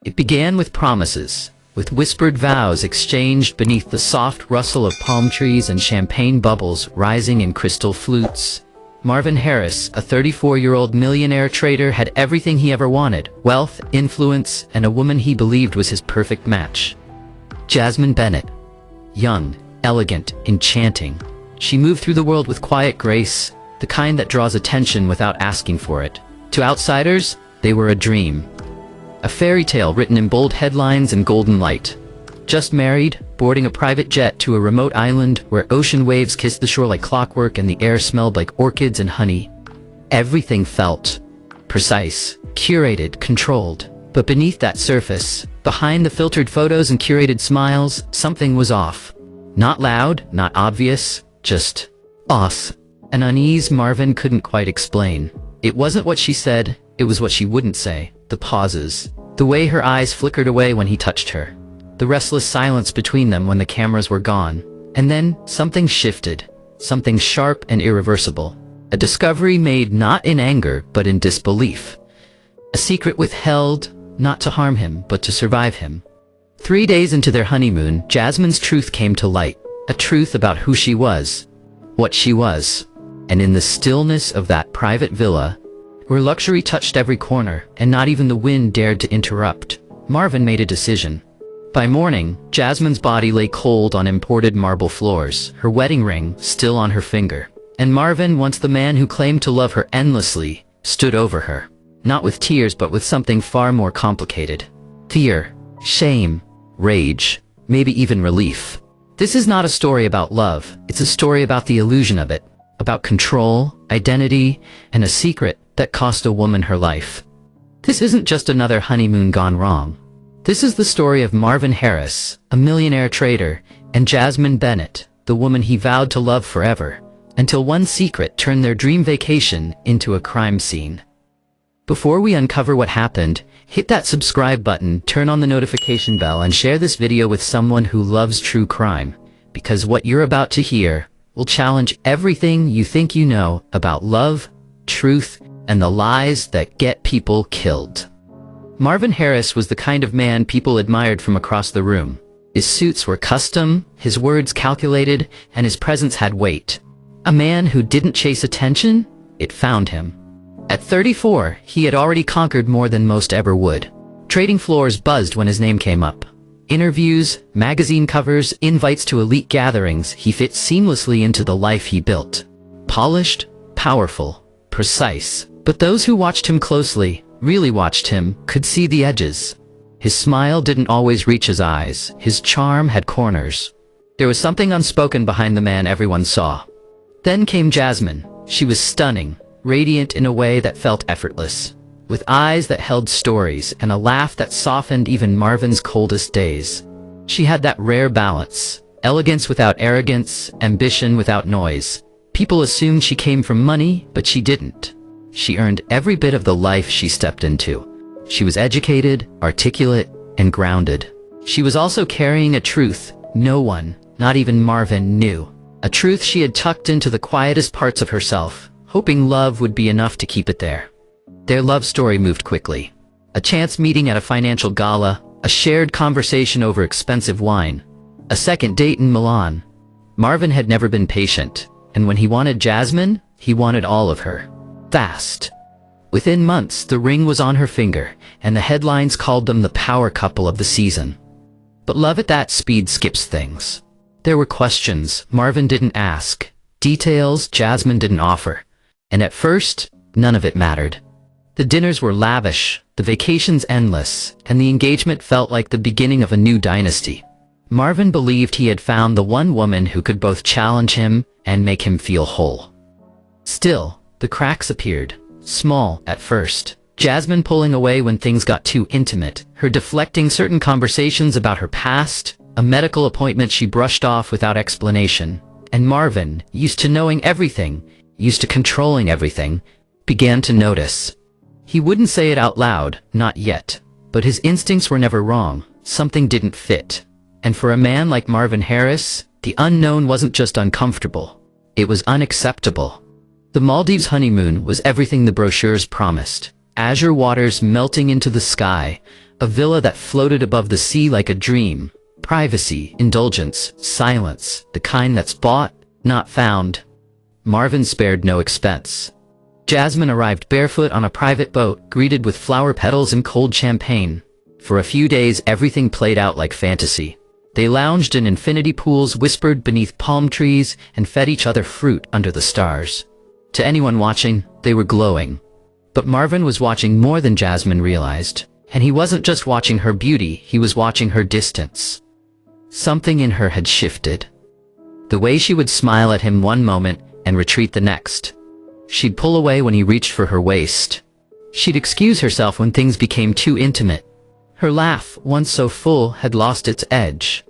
It began with promises, with whispered vows exchanged beneath the soft rustle of palm trees and champagne bubbles rising in crystal flutes. Marvin Harris, a 34-year-old millionaire trader, had everything he ever wanted: wealth, influence, and a woman he believed was his perfect match. Jasmine Bennett. Young, elegant, enchanting. She moved through the world with quiet grace, the kind that draws attention without asking for it. To outsiders, they were a dream. A fairy tale written in bold headlines and golden light. Just married, boarding a private jet to a remote island where ocean waves kissed the shore like clockwork and the air smelled like orchids and honey. Everything felt precise, curated, controlled. But beneath that surface, behind the filtered photos and curated smiles, something was off. Not loud, not obvious, just off. An unease Marvin couldn't quite explain. It wasn't what she said, it was what she wouldn't say. The pauses. The way her eyes flickered away when he touched her. The restless silence between them when the cameras were gone. And then, something shifted. Something sharp and irreversible. A discovery made not in anger, but in disbelief. A secret withheld, not to harm him, but to survive him. 3 days into their honeymoon, Jasmine's truth came to light. A truth about who she was. What she was. And in the stillness of that private villa, where luxury touched every corner, and not even the wind dared to interrupt, Marvin made a decision. By morning, Jasmine's body lay cold on imported marble floors, her wedding ring still on her finger. And Marvin, once the man who claimed to love her endlessly, stood over her. Not with tears, but with something far more complicated. Fear, shame, rage, maybe even relief. This is not a story about love, it's a story about the illusion of it. About control, identity, and a secret that cost a woman her life. This isn't just another honeymoon gone wrong. This is the story of Marvin Harris, a millionaire trader, and Jasmine Bennett, the woman he vowed to love forever, until one secret turned their dream vacation into a crime scene. Before we uncover what happened, hit that subscribe button, turn on the notification bell, and share this video with someone who loves true crime, because what you're about to hear will challenge everything you think you know about love, truth, and the lies that get people killed. Marvin Harris was the kind of man people admired from across the room. His suits were custom, his words calculated, and his presence had weight. A man who didn't chase attention, it found him. At 34, he had already conquered more than most ever would. Trading floors buzzed when his name came up. Interviews, magazine covers, invites to elite gatherings, he fit seamlessly into the life he built. Polished, powerful, precise. But those who watched him closely, really watched him, could see the edges. His smile didn't always reach his eyes. His charm had corners. There was something unspoken behind the man everyone saw. Then came Jasmine. She was stunning, radiant in a way that felt effortless, with eyes that held stories and a laugh that softened even Marvin's coldest days. She had that rare balance, elegance without arrogance, ambition without noise. People assumed she came from money, but she didn't. She earned every bit of the life she stepped into. She was educated, articulate, and grounded. She was also carrying a truth no one, not even Marvin, knew. A truth she had tucked into the quietest parts of herself, hoping love would be enough to keep it there. Their love story moved quickly. A chance meeting at a financial gala, a shared conversation over expensive wine, a second date in Milan. Marvin had never been patient, and when he wanted Jasmine, he wanted all of her. Fast. Within months, the ring was on her finger, and the headlines called them the power couple of the season. But love at that speed skips things. There were questions Marvin didn't ask, details Jasmine didn't offer, and at first, none of it mattered. The dinners were lavish, the vacations endless, and the engagement felt like the beginning of a new dynasty. Marvin believed he had found the one woman who could both challenge him and make him feel whole. Still, the cracks appeared, small at first. Jasmine pulling away when things got too intimate, her deflecting certain conversations about her past, a medical appointment she brushed off without explanation. And Marvin, used to knowing everything, used to controlling everything, began to notice. He wouldn't say it out loud, not yet, but his instincts were never wrong. Something didn't fit. And for a man like Marvin Harris, the unknown wasn't just uncomfortable, it was unacceptable. The Maldives honeymoon was everything the brochures promised. Azure waters melting into the sky, A villa that floated above the sea like a dream. Privacy, indulgence, silence, the kind that's bought, not found. Marvin spared no expense. Jasmine arrived barefoot on a private boat, greeted with flower petals and cold champagne. For a few days, everything played out like fantasy. They lounged in infinity pools, whispered beneath palm trees, and fed each other fruit under the stars. To anyone watching, they were glowing. But Marvin was watching more than Jasmine realized. And he wasn't just watching her beauty, he was watching her distance. Something in her had shifted. The way she would smile at him one moment and retreat the next. She'd pull away when he reached for her waist. She'd excuse herself when things became too intimate. Her laugh, once so full, had lost its edge.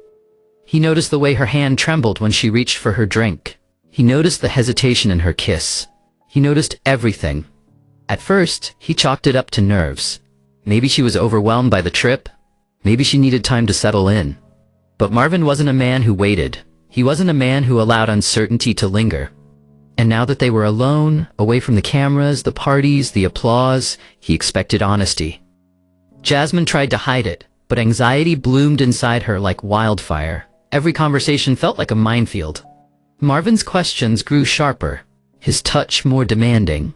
He noticed the way her hand trembled when she reached for her drink. He noticed the hesitation in her kiss. He noticed everything. At first, he chalked it up to nerves. Maybe she was overwhelmed by the trip. Maybe she needed time to settle in. But Marvin wasn't a man who waited. He wasn't a man who allowed uncertainty to linger. And now that they were alone, away from the cameras, the parties, the applause, he expected honesty. Jasmine tried to hide it, but anxiety bloomed inside her like wildfire. Every conversation felt like a minefield. Marvin's questions grew sharper, his touch more demanding.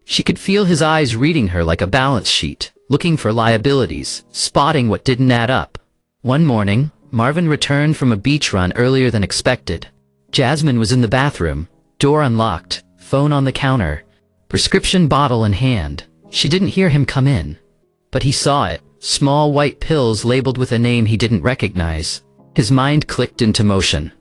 She could feel his eyes reading her like a balance sheet, looking for liabilities, spotting what didn't add up. One morning, Marvin returned from a beach run earlier than expected. Jasmine was in the bathroom, door unlocked, phone on the counter, prescription bottle in hand. She didn't hear him come in. But he saw it, small white pills labeled with a name he didn't recognize. His mind clicked into motion.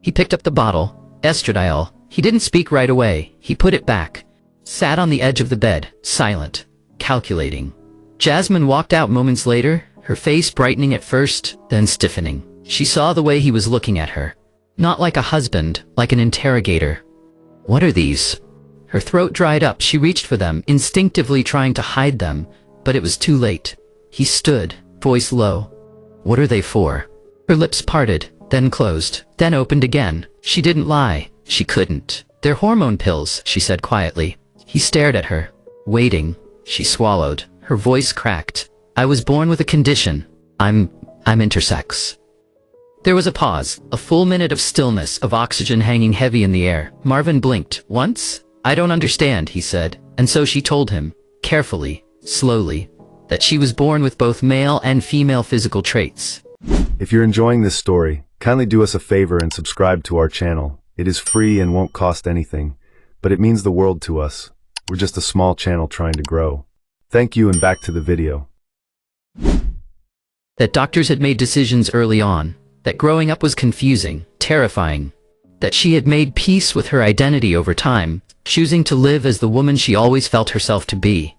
He picked up the bottle, estradiol. He didn't speak right away. He put it back, sat on the edge of the bed, silent, calculating. Jasmine walked out moments later, her face brightening at first, then stiffening. She saw the way he was looking at her. Not like a husband, like an interrogator. What are these? Her throat dried up. She reached for them, instinctively trying to hide them, but it was too late. He stood, voice low. What are they for? Her lips parted, then closed, then opened again. She didn't lie. She couldn't. They're hormone pills, she said quietly. He stared at her, waiting. She swallowed. Her voice cracked. I was born with a condition. I'm intersex. There was a pause, a full minute of stillness, of oxygen hanging heavy in the air. Marvin blinked. Once? I don't understand, he said. And so she told him, carefully, slowly, that she was born with both male and female physical traits. If you're enjoying this story, kindly do us a favor and subscribe to our channel. It is free and won't cost anything, but it means the world to us. We're just a small channel trying to grow. Thank you, and back to the video. That doctors had made decisions early on, that growing up was confusing, terrifying, that she had made peace with her identity over time, choosing to live as the woman she always felt herself to be,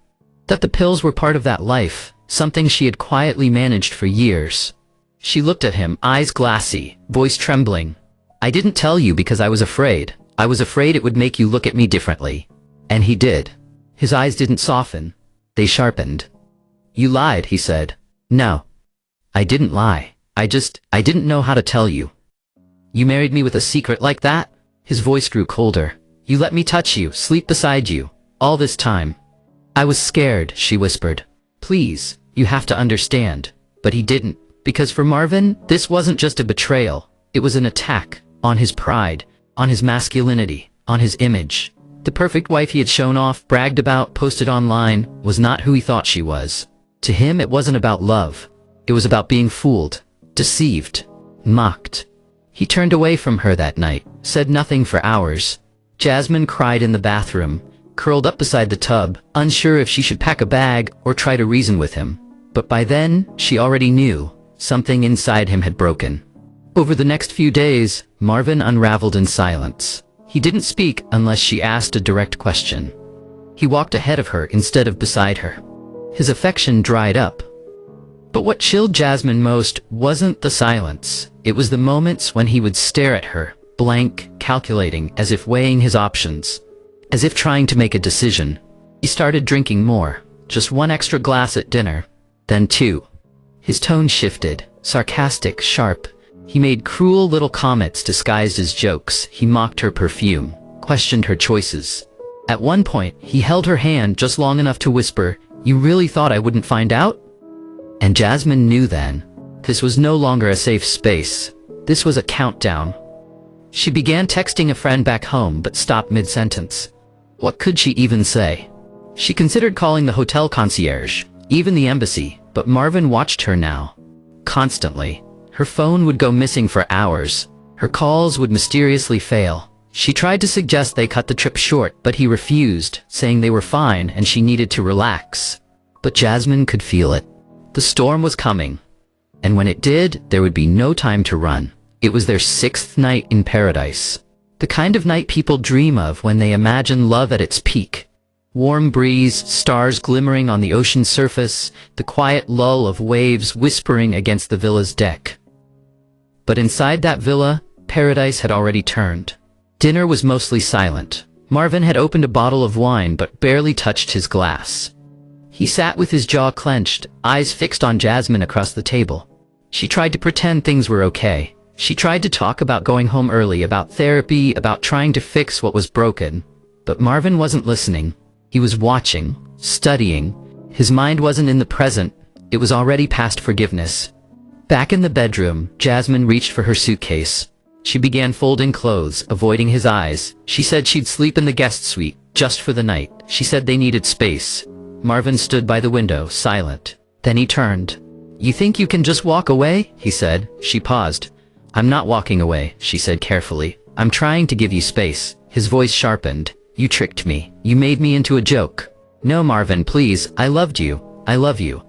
that the pills were part of that life, something she had quietly managed for years. She looked at him, eyes glassy, voice trembling. I didn't tell you because I was afraid. I was afraid it would make you look at me differently. And he did. His eyes didn't soften. They sharpened. You lied, he said. No. I didn't lie. I didn't know how to tell you. You married me with a secret like that? His voice grew colder. You let me touch you, sleep beside you, all this time. I was scared, she whispered. Please, you have to understand. But he didn't, because for Marvin, this wasn't just a betrayal. It was an attack on his pride, on his masculinity, on his image. The perfect wife he had shown off, bragged about, posted online, was not who he thought she was. To him, it wasn't about love. It was about being fooled, deceived, mocked. He turned away from her that night, said nothing for hours. Jasmine cried in the bathroom, curled up beside the tub, unsure if she should pack a bag or try to reason with him. But by then, she already knew something inside him had broken. Over the next few days, Marvin unraveled in silence. He didn't speak unless she asked a direct question. He walked ahead of her instead of beside her. His affection dried up. But what chilled Jasmine most wasn't the silence. It was the moments when he would stare at her, blank, calculating, as if weighing his options, as if trying to make a decision. He started drinking more, just one extra glass at dinner, then two. His tone shifted, sarcastic, sharp. He made cruel little comments disguised as jokes. He mocked her perfume, questioned her choices. At one point, he held her hand just long enough to whisper, "You really thought I wouldn't find out?" And Jasmine knew then. This was no longer a safe space. This was a countdown. She began texting a friend back home but stopped mid-sentence. What could she even say? She considered calling the hotel concierge, even the embassy, but Marvin watched her now. Constantly. Her phone would go missing for hours. Her calls would mysteriously fail. She tried to suggest they cut the trip short, but he refused, saying they were fine and she needed to relax. But Jasmine could feel it. The storm was coming. And when it did, there would be no time to run. It was their 6th night in paradise. The kind of night people dream of when they imagine love at its peak. Warm breeze, stars glimmering on the ocean surface, the quiet lull of waves whispering against the villa's deck. But inside that villa, paradise had already turned. Dinner was mostly silent. Marvin had opened a bottle of wine but barely touched his glass. He sat with his jaw clenched, eyes fixed on Jasmine across the table. She tried to pretend things were okay. She tried to talk about going home early, about therapy, about trying to fix what was broken. But Marvin wasn't listening. He was watching, studying. His mind wasn't in the present. It was already past forgiveness. Back in the bedroom, Jasmine reached for her suitcase. She began folding clothes, avoiding his eyes. She said she'd sleep in the guest suite, just for the night. She said they needed space. Marvin stood by the window, silent. Then he turned. "You think you can just walk away?" he said. She paused. "I'm not walking away," she said carefully. "I'm trying to give you space." His voice sharpened. "You tricked me. You made me into a joke." "No, Marvin, please. I loved you. I love you."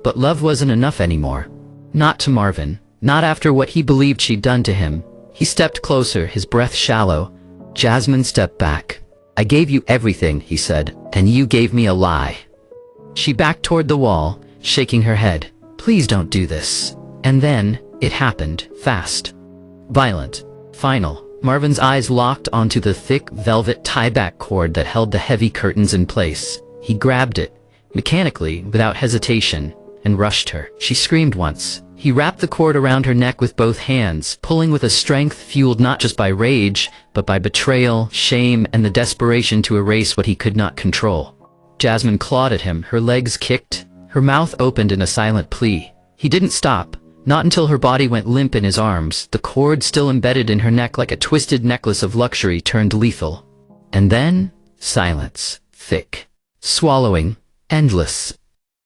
But love wasn't enough anymore. Not to Marvin. Not after what he believed she'd done to him. He stepped closer, his breath shallow. Jasmine stepped back. "I gave you everything," he said, "and you gave me a lie." She backed toward the wall, shaking her head. "Please don't do this." And then, it happened, fast. Violent. Final. Marvin's eyes locked onto the thick velvet tie-back cord that held the heavy curtains in place. He grabbed it, mechanically, without hesitation, and rushed her. She screamed once. He wrapped the cord around her neck with both hands, pulling with a strength fueled not just by rage, but by betrayal, shame, and the desperation to erase what he could not control. Jasmine clawed at him, her legs kicked, her mouth opened in a silent plea. He didn't stop. Not until her body went limp in his arms, the cord still embedded in her neck like a twisted necklace of luxury turned lethal. And then, silence. Thick. Swallowing. Endless.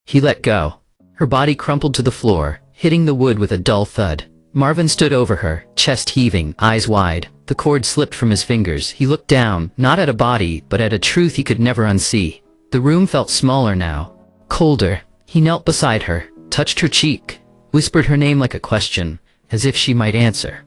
He let go. Her body crumpled to the floor, hitting the wood with a dull thud. Marvin stood over her, chest heaving, eyes wide. The cord slipped from his fingers. He looked down, not at a body, but at a truth he could never unsee. The room felt smaller now. Colder. He knelt beside her, touched her cheek, whispered her name like a question, as if she might answer.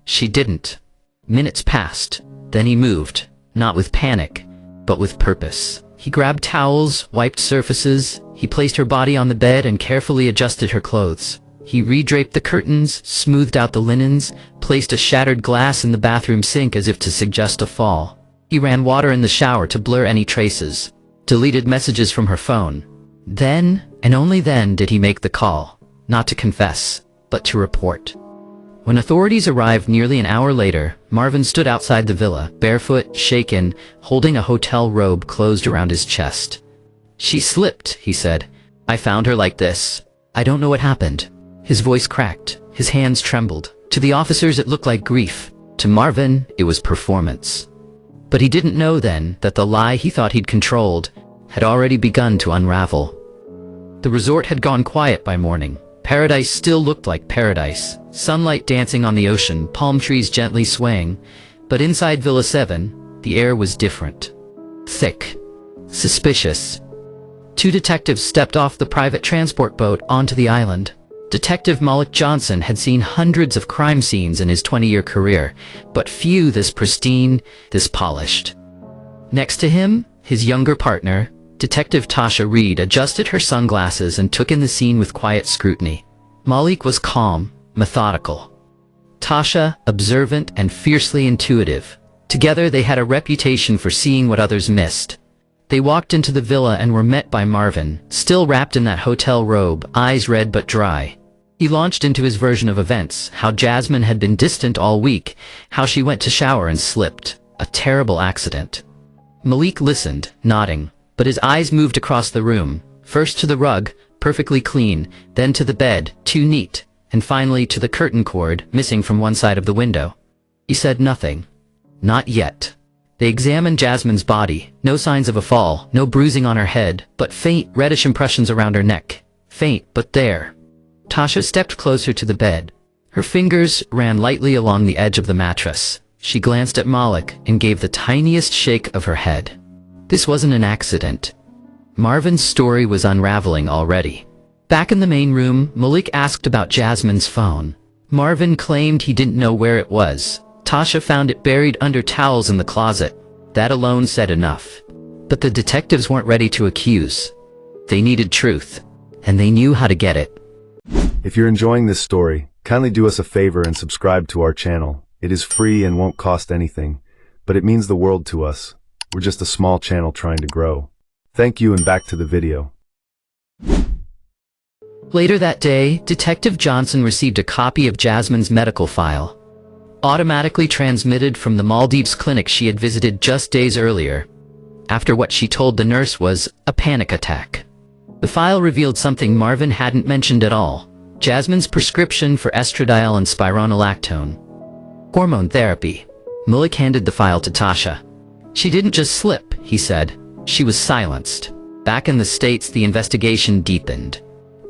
She didn't. Minutes passed. Then he moved, not with panic, but with purpose. He grabbed towels, wiped surfaces. He placed her body on the bed and carefully adjusted her clothes. He redraped the curtains, smoothed out the linens, placed a shattered glass in the bathroom sink as if to suggest a fall. He ran water in the shower to blur any traces, deleted messages from her phone. Then, and only then, did he make the call. Not to confess, but to report. When authorities arrived nearly an hour later, Marvin stood outside the villa, barefoot, shaken, holding a hotel robe closed around his chest. "She slipped," he said. "I found her like this. I don't know what happened." His voice cracked. His hands trembled. To the officers it looked like grief. To Marvin, it was performance. But he didn't know then that the lie he thought he'd controlled had already begun to unravel. The resort had gone quiet by morning. Paradise still looked like paradise. Sunlight dancing on the ocean, palm trees gently swaying. But inside Villa 7, the air was different. Thick. Suspicious. Two detectives stepped off the private transport boat onto the island. Detective Malik Johnson had seen hundreds of crime scenes in his 20-year career, but few this pristine, this polished. Next to him, his younger partner, Detective Tasha Reed, adjusted her sunglasses and took in the scene with quiet scrutiny. Malik was calm, methodical. Tasha, observant and fiercely intuitive. Together they had a reputation for seeing what others missed. They walked into the villa and were met by Marvin, still wrapped in that hotel robe, eyes red but dry. He launched into his version of events, how Jasmine had been distant all week, how she went to shower and slipped. A terrible accident. Malik listened, nodding, but his eyes moved across the room, first to the rug, perfectly clean, then to the bed, too neat, and finally to the curtain cord, missing from one side of the window. He said nothing. Not yet. They examined Jasmine's body. No signs of a fall, no bruising on her head, but faint, reddish impressions around her neck. Faint, but there. Tasha stepped closer to the bed. Her fingers ran lightly along the edge of the mattress. She glanced at Malik and gave the tiniest shake of her head. This wasn't an accident. Marvin's story was unraveling already. Back in the main room, Malik asked about Jasmine's phone. Marvin claimed he didn't know where it was. Tasha found it buried under towels in the closet. That alone said enough. But the detectives weren't ready to accuse. They needed truth, and they knew how to get it. If you're enjoying this story, kindly do us a favor and subscribe to our channel. It is free and won't cost anything, but it means the world to us. We're just a small channel trying to grow. Thank you, and back to the video. Later that day, Detective Johnson received a copy of Jasmine's medical file, automatically transmitted from the Maldives clinic she had visited just days earlier, after what she told the nurse was a panic attack. The file revealed something Marvin hadn't mentioned at all: Jasmine's prescription for estradiol and spironolactone. Hormone therapy. Malik handed the file to Tasha. She didn't just slip, he said. She was silenced. Back in the States, the investigation deepened.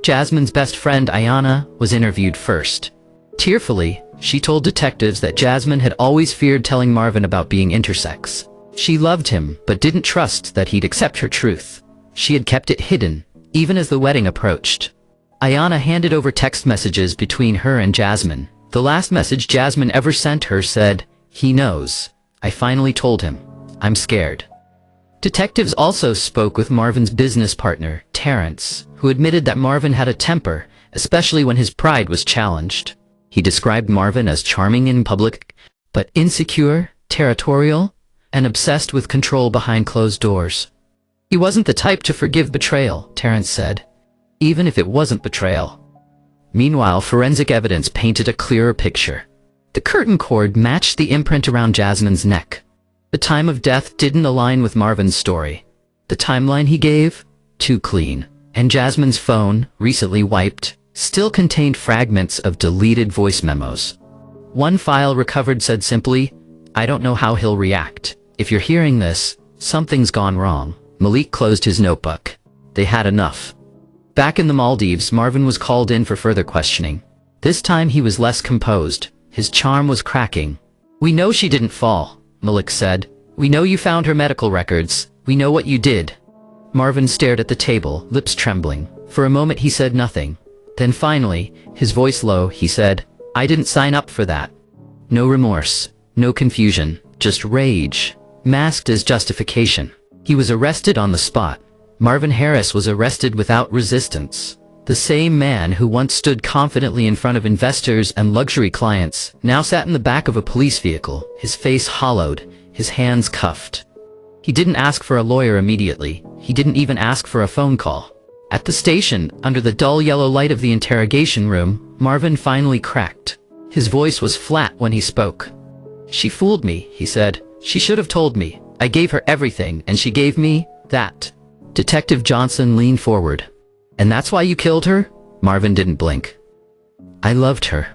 Jasmine's best friend, Ayana, was interviewed first. Tearfully, she told detectives that Jasmine had always feared telling Marvin about being intersex. She loved him, but didn't trust that he'd accept her truth. She had kept it hidden, even as the wedding approached. Ayana handed over text messages between her and Jasmine. The last message Jasmine ever sent her said, "He knows. I finally told him. I'm scared." Detectives also spoke with Marvin's business partner, Terrence, who admitted that Marvin had a temper, especially when his pride was challenged. He described Marvin as charming in public, but insecure, territorial, and obsessed with control behind closed doors. He wasn't the type to forgive betrayal, Terrence said, even if it wasn't betrayal. Meanwhile, forensic evidence painted a clearer picture. The curtain cord matched the imprint around Jasmine's neck. The time of death didn't align with Marvin's story. The timeline he gave? Too clean. And Jasmine's phone, recently wiped, still contained fragments of deleted voice memos. One file recovered said simply, "I don't know how he'll react. If you're hearing this, something's gone wrong." Malik closed his notebook. They had enough. Back in the Maldives, Marvin was called in for further questioning. This time he was less composed. His charm was cracking. "We know she didn't fall," Malik said. "We know you found her medical records. We know what you did." Marvin stared at the table, lips trembling. For a moment he said nothing. Then finally, his voice low, he said, "I didn't sign up for that." No remorse, no confusion, just rage, masked as justification. He was arrested on the spot. Marvin Harris was arrested without resistance. The same man who once stood confidently in front of investors and luxury clients now sat in the back of a police vehicle, his face hollowed, his hands cuffed. He didn't ask for a lawyer immediately. He didn't even ask for a phone call. At the station, under the dull yellow light of the interrogation room, Marvin finally cracked. His voice was flat when he spoke. "She fooled me," he said. "She should have told me. I gave her everything, and she gave me that." Detective Johnson leaned forward. "And that's why you killed her?" Marvin didn't blink. "I loved her.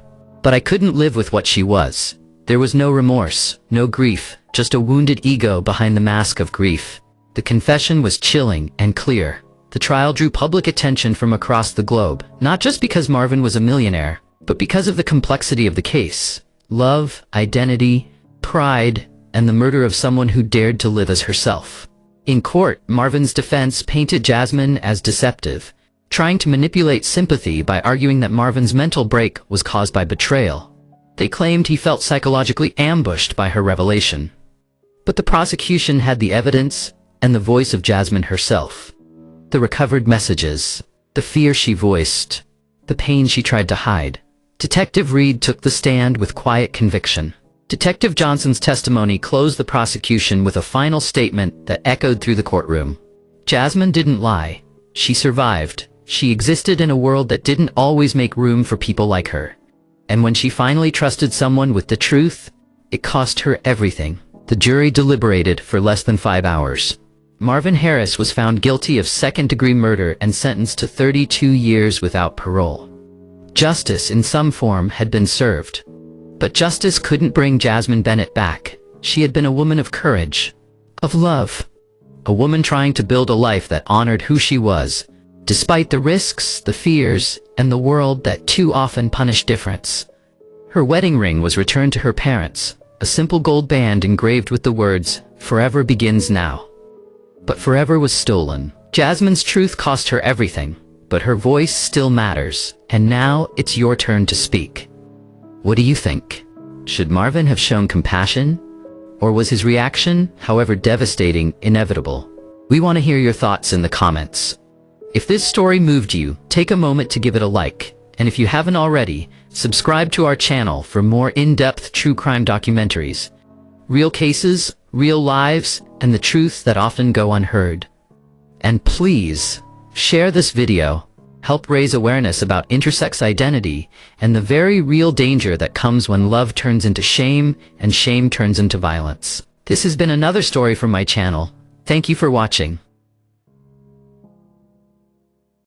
But I couldn't live with what she was. There was no remorse, no grief, just a wounded ego behind the mask of grief." The confession was chilling and clear. The trial drew public attention from across the globe, not just because Marvin was a millionaire, but because of the complexity of the case. Love, identity, pride, and the murder of someone who dared to live as herself. In court, Marvin's defense painted Jasmine as deceptive, trying to manipulate sympathy by arguing that Marvin's mental break was caused by betrayal. They claimed he felt psychologically ambushed by her revelation. But the prosecution had the evidence and the voice of Jasmine herself. The recovered messages, the fear she voiced, the pain she tried to hide. Detective Reed took the stand with quiet conviction. Detective Johnson's testimony closed the prosecution with a final statement that echoed through the courtroom. Jasmine didn't lie. She survived. She existed in a world that didn't always make room for people like her. And when she finally trusted someone with the truth, it cost her everything. The jury deliberated for less than 5 hours. Marvin Harris was found guilty of second-degree murder and sentenced to 32 years without parole. Justice in some form had been served. But justice couldn't bring Jasmine Bennett back. She had been a woman of courage, of love. A woman trying to build a life that honored who she was, despite the risks, the fears, and the world that too often punished difference. Her wedding ring was returned to her parents, a simple gold band engraved with the words, "Forever begins now." But forever was stolen. Jasmine's truth cost her everything, but her voice still matters, and now it's your turn to speak. What do you think? Should Marvin have shown compassion? Or was his reaction, however devastating, inevitable? We want to hear your thoughts in the comments. If this story moved you, take a moment to give it a like, and if you haven't already, subscribe to our channel for more in-depth true crime documentaries. Real cases, real lives, and the truths that often go unheard. And please, share this video. Help raise awareness about intersex identity and the very real danger that comes when love turns into shame and shame turns into violence. This has been another story from my channel. Thank you for watching.